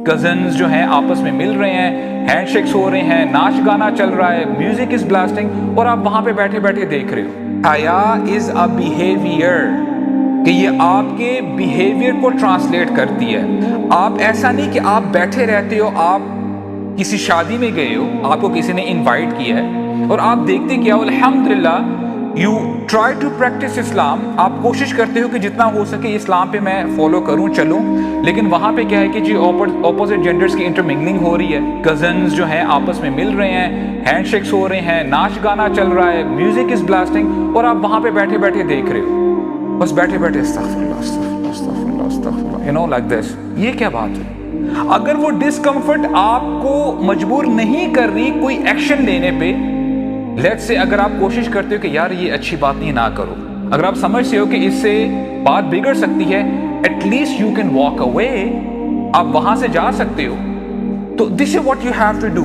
Cousins جو ہیں آپس میں مل رہے ہیں، ہینڈ شیکس ہو رہے ہیں، ناچ گانا چل رہا ہے، میوزک از بلاسٹنگ، اور آپ وہاں پہ بیٹھے بیٹھے دیکھ رہے ہو۔ حیا از اے بیہیویئر، کہ یہ آپ کے بیہیویئر کو ٹرانسلیٹ کرتی ہے۔ آپ ایسا نہیں کہ آپ بیٹھے رہتے ہو، آپ کسی شادی میں گئے ہو، آپ کو کسی نے انوائٹ کیا ہے اور آپ دیکھتے کیا ہو الحمدللہ یو ٹرائی ٹو پریکٹس اسلام، آپ کوشش کرتے ہو کہ جتنا ہو سکے اسلام پہ میں فالو کروں چلوں، لیکن وہاں پہ کیا ہے کہ جی اپوزٹ جینڈرز کی انٹرمنگلنگ ہو رہی ہے، کزنز جو ہیں آپس میں مل رہے ہیں، ہینڈ شیکس ہو رہے ہیں، ناچ گانا چل رہا ہے، میوزک از بلاسٹنگ، اور آپ وہاں پہ بیٹھے بیٹھے دیکھ رہے ہو، بس بیٹھے بیٹھے استغفر اللہ استغفر اللہ استغفر اللہ استغفر اللہ، یو نو لائک دس۔ یہ کیا بات ہے؟ اگر وہ ڈسکمفرٹ آپ کو مجبور نہیں کر رہی کوئی ایکشن لینے پہ، لیٹس سے اگر آپ کوشش کرتے ہو کہ یار یہ اچھی بات نہیں، نہ کرو، اگر آپ سمجھتے ہو کہ اس سے بات بگڑ سکتی ہے، at least you can walk away, آپ وہاں سے جا سکتے ہو، تو this is what you have to do.